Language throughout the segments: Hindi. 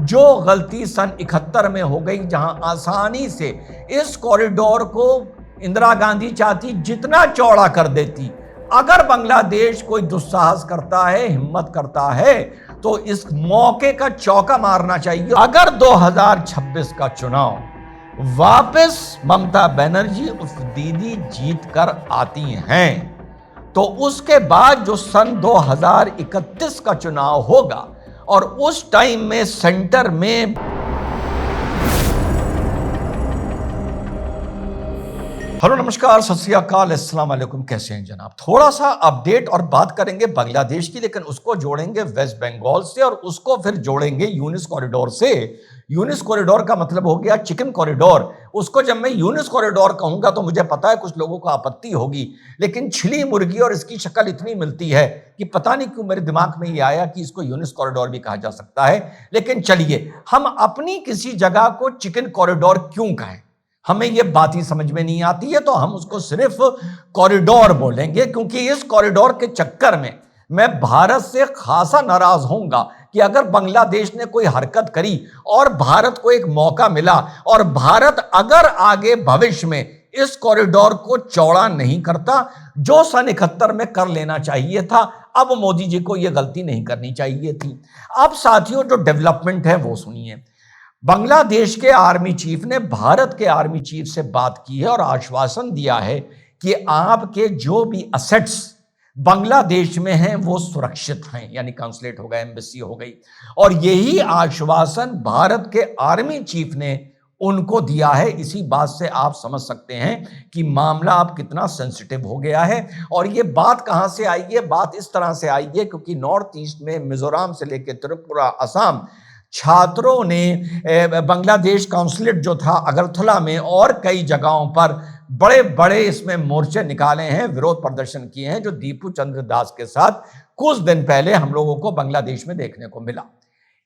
जो गलती सन 71 में हो गई, जहां आसानी से इस कॉरिडोर को इंदिरा गांधी चाहती जितना चौड़ा कर देती। अगर बांग्लादेश कोई दुस्साहस करता है, हिम्मत करता है, तो इस मौके का चौका मारना चाहिए। अगर 2026 का चुनाव वापस ममता बनर्जी उस दीदी जीत कर आती हैं, तो उसके बाद जो सन 2031 का चुनाव होगा और उस टाइम में सेंटर में हेलो नमस्कार सत श्री अकाल अस्सलाम वालेकुम, कैसे हैं जनाब। थोड़ा सा अपडेट और बात करेंगे बांग्लादेश की, लेकिन उसको जोड़ेंगे वेस्ट बंगाल से और उसको फिर जोड़ेंगे यूनिस कॉरिडोर से। यूनिस कॉरिडोर का मतलब हो गया चिकन कॉरिडोर। उसको जब मैं यूनिस कॉरिडोर कहूंगा तो मुझे पता है कुछ लोगों को आपत्ति होगी, लेकिन छिली मुर्गी और इसकी शक्ल इतनी मिलती है कि पता नहीं क्यों मेरे दिमाग में ये आया कि इसको यूनिस कॉरिडोर भी कहा जा सकता है। लेकिन चलिए, हम अपनी किसी जगह को चिकन कॉरिडोर क्यों कहें, हमें यह बात ही समझ में नहीं आती है, तो हम उसको सिर्फ कॉरिडोर बोलेंगे। क्योंकि इस कॉरिडोर के चक्कर में मैं भारत से खासा नाराज होऊंगा कि अगर बांग्लादेश ने कोई हरकत करी और भारत को एक मौका मिला और भारत अगर आगे भविष्य में इस कॉरिडोर को चौड़ा नहीं करता, जो सन 71 में कर लेना चाहिए था, अब मोदी जी को यह गलती नहीं करनी चाहिए थी। अब साथियों, जो डेवलपमेंट है वो सुनिए। बांग्लादेश के आर्मी चीफ ने भारत के आर्मी चीफ से बात की है और आश्वासन दिया है कि आपके जो भी असेट्स बांग्लादेश में हैं वो सुरक्षित हैं, यानी कांसुलेट हो गया, एम्बेसी हो गई। और यही आश्वासन भारत के आर्मी चीफ ने उनको दिया है। इसी बात से आप समझ सकते हैं कि मामला अब कितना सेंसिटिव हो गया है। और ये बात कहां से आई है? बात इस तरह से आई है क्योंकि नॉर्थ ईस्ट में मिजोरम से लेकर त्रिपुरा, असम, छात्रों ने बांग्लादेश काउंसलेट जो था अगरतला में और कई जगहों पर बड़े बड़े इसमें मोर्चे निकाले हैं, विरोध प्रदर्शन किए हैं, जो दीपू चंद्र दास के साथ कुछ दिन पहले हम लोगों को बांग्लादेश में देखने को मिला।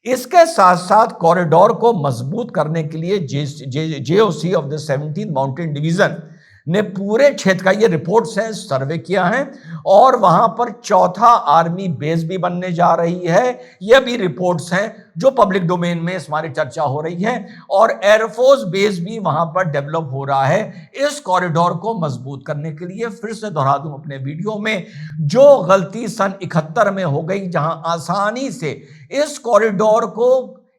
इसके साथ साथ कॉरिडोर को मजबूत करने के लिए JOC of the 17th mountain division ने पूरे क्षेत्र का, ये रिपोर्ट्स हैं, सर्वे किया है और वहां पर चौथा आर्मी बेस भी बनने जा रही है। ये भी रिपोर्ट्स हैं जो पब्लिक डोमेन में हमारी चर्चा हो रही है। और एयरफोर्स बेस भी वहां पर डेवलप हो रहा है इस कॉरिडोर को मजबूत करने के लिए। फिर से दोहरा दूं अपने वीडियो में, जो गलती सन 71 में हो गई, जहां आसानी से इस कॉरिडोर को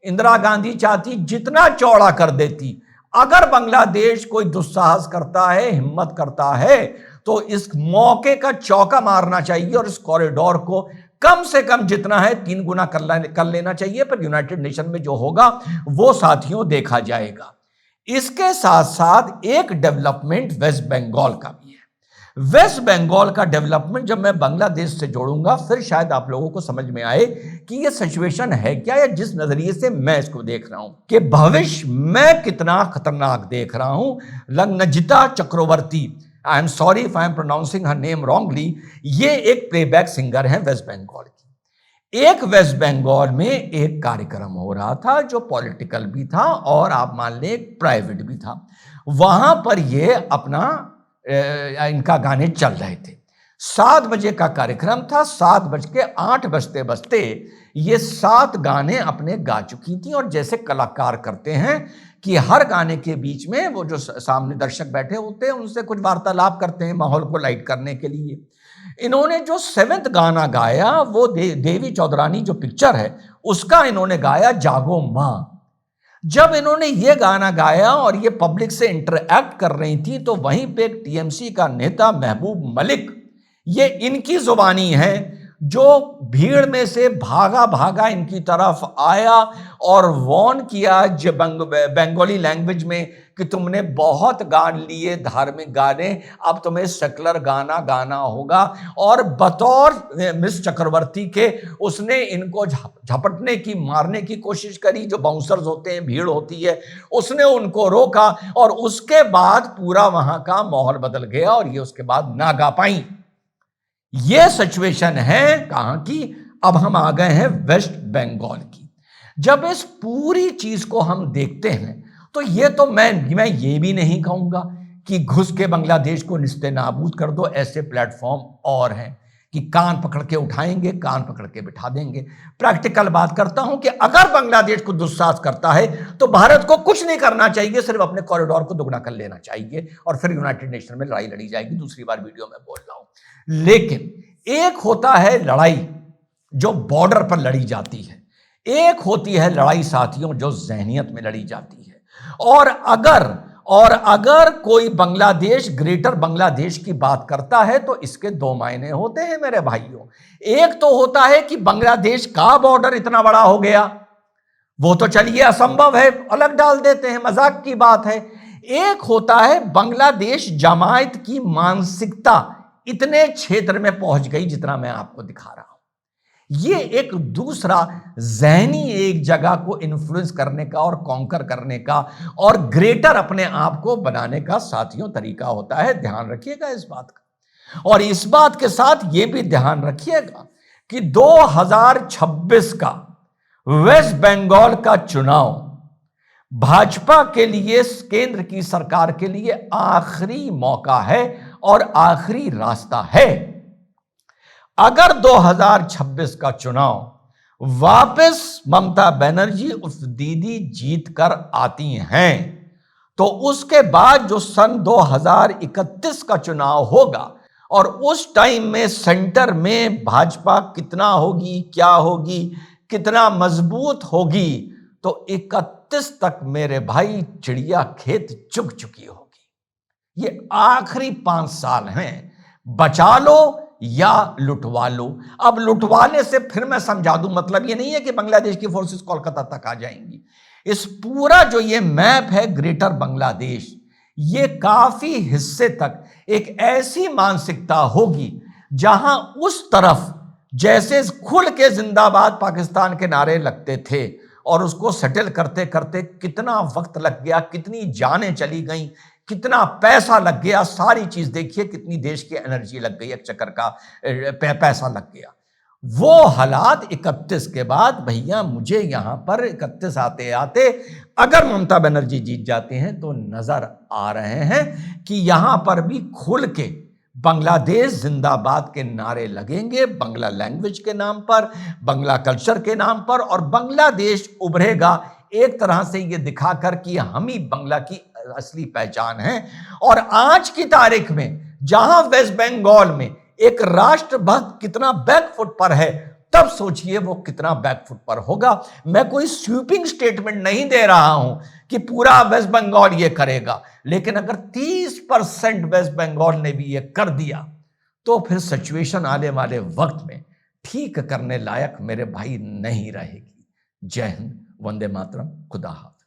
इंदिरा गांधी चाहती जितना चौड़ा कर देती। अगर बांग्लादेश कोई दुस्साहस करता है, हिम्मत करता है, तो इस मौके का चौका मारना चाहिए और इस कॉरिडोर को कम से कम जितना है 3 गुना कर लेना चाहिए। पर यूनाइटेड नेशन में जो होगा वो साथियों देखा जाएगा। इसके साथ साथ एक डेवलपमेंट वेस्ट बंगाल का भी है। वेस्ट बंगाल का डेवलपमेंट जब मैं बांग्लादेश से जोड़ूंगा, फिर शायद आप लोगों को समझ में आए कि ये सिचुएशन है क्या, या जिस नजरिए से मैं इसको देख रहा हूं कि भविष्य मैं कितना खतरनाक देख रहा हूं। Lagnajita Chakraborty, I am sorry if I am pronouncing her name wrongly, ये एक प्लेबैक सिंगर है वेस्ट बंगाल की। एक वेस्ट बंगाल में एक कार्यक्रम हो रहा था जो पॉलिटिकल भी था और आप मान लें प्राइवेट भी था। वहां पर ये अपना इनका गाने चल रहे थे। 7 बजे का कार्यक्रम था। 7:08 बजते बजते ये 7 गाने अपने गा चुकी थी। और जैसे कलाकार करते हैं कि हर गाने के बीच में वो जो सामने दर्शक बैठे होते हैं उनसे कुछ वार्तालाप करते हैं माहौल को लाइट करने के लिए। इन्होंने जो 7th गाना गाया वो देवी चौधरानी जो पिक्चर है उसका इन्होंने गाया, जागो मां। जब इन्होंने ये गाना गाया और ये पब्लिक से इंटरैक्ट कर रही थी, तो वहीं पे एक टीएमसी का नेता महबूब मलिक, ये इनकी जुबानी है, जो भीड़ में से भागा भागा इनकी तरफ आया और वॉर्न किया बंगाली लैंग्वेज में कि तुमने बहुत गा लिए धार्मिक गाने, अब तुम्हें सेकुलर गाना गाना होगा। और बतौर मिस चक्रवर्ती के उसने इनको झपटने की, मारने की कोशिश करी। जो बाउंसर्स होते हैं, भीड़ होती है, उसने उनको रोका और उसके बाद पूरा वहां का माहौल बदल गया और ये उसके बाद ना गा पाई। ये सिचुएशन है कहां की? अब हम आ गए हैं वेस्ट बंगाल की। जब इस पूरी चीज को हम देखते हैं तो ये तो मैं ये भी नहीं कहूंगा कि घुस के बांग्लादेश को निस्ते नाबूद कर दो, ऐसे प्लेटफॉर्म और हैं। कि कान पकड़ के उठाएंगे, कान पकड़ के बिठा देंगे। प्रैक्टिकल बात करता हूं कि अगर बांग्लादेश को दुस्साहस करता है तो भारत को कुछ नहीं करना चाहिए, सिर्फ अपने कॉरिडोर को दुगना कर लेना चाहिए और फिर यूनाइटेड नेशन में लड़ाई लड़ी जाएगी। दूसरी बार वीडियो में बोल रहा हूं। लेकिन एक होता है लड़ाई जो बॉर्डर पर लड़ी जाती है, एक होती है लड़ाई साथियों जो जहनियत में लड़ी जाती है। और अगर कोई बांग्लादेश, ग्रेटर बांग्लादेश की बात करता है तो इसके दो मायने होते हैं मेरे भाइयों। एक तो होता है कि बांग्लादेश का बॉर्डर इतना बड़ा हो गया, वो तो चलिए असंभव है, अलग डाल देते हैं, मजाक की बात है। एक होता है बांग्लादेश जमायत की मानसिकता इतने क्षेत्र में पहुंच गई जितना मैं आपको दिखा रहा हूं। ये एक दूसरा जहनी एक जगह को इन्फ्लुएंस करने का और कॉन्कर करने का और ग्रेटर अपने आप को बनाने का साथियों तरीका होता है। ध्यान रखिएगा इस बात का। और इस बात के साथ यह भी ध्यान रखिएगा कि 2026 का वेस्ट बंगाल का चुनाव भाजपा के लिए, केंद्र की सरकार के लिए आखिरी मौका है और आखिरी रास्ता है। अगर 2026 का चुनाव वापस ममता बनर्जी उस दीदी जीत कर आती हैं तो उसके बाद जो सन 2031 का चुनाव होगा और उस टाइम में सेंटर में भाजपा कितना होगी, क्या होगी, कितना मजबूत होगी, तो 31 तक मेरे भाई चिड़िया खेत चुग चुकी होगी। ये आखिरी 5 साल हैं, बचा लो या लुटवा लो। अब लुटवाने से फिर मैं समझा दूं, मतलब ये नहीं है कि बांग्लादेश की फोर्सेस कोलकाता तक आ जाएंगी। इस पूरा जो ये मैप है ग्रेटर बांग्लादेश, ये काफी हिस्से तक एक ऐसी मानसिकता होगी जहां उस तरफ जैसे खुल के जिंदाबाद पाकिस्तान के नारे लगते थे और उसको सेटल करते करते कितना वक्त लग गया, कितनी जानें चली गई, कितना पैसा लग गया, सारी चीज देखिए, कितनी देश की एनर्जी लग गई, एक चक्कर का पैसा लग गया। वो हालात 31 के बाद भैया मुझे यहां पर 31 आते आते अगर ममता बनर्जी जीत जाते हैं तो नजर आ रहे हैं कि यहां पर भी खुल के बांग्लादेश जिंदाबाद के नारे लगेंगे, बांग्ला लैंग्वेज के नाम पर, बांग्ला कल्चर के नाम पर, और बांग्लादेश उभरेगा एक तरह से ये दिखाकर कि हम ही बांग्ला की असली पहचान है। और आज की तारीख में जहां वेस्ट बंगाल में एक राष्ट्रभक्त कितना बैकफुट पर है, तब सोचिए वो कितना बैकफुट पर होगा। मैं कोई स्वीपिंग स्टेटमेंट नहीं दे रहा हूं कि पूरा वेस्ट बंगाल ये करेगा, लेकिन अगर 30% वेस्ट बंगाल ने भी ये कर दिया तो फिर सिचुएशन आने वाले वक्त में ठीक करने लायक मेरे भाई नहीं रहेगी। जय हिंद, वंदे मातरम, खुदा हाफिज।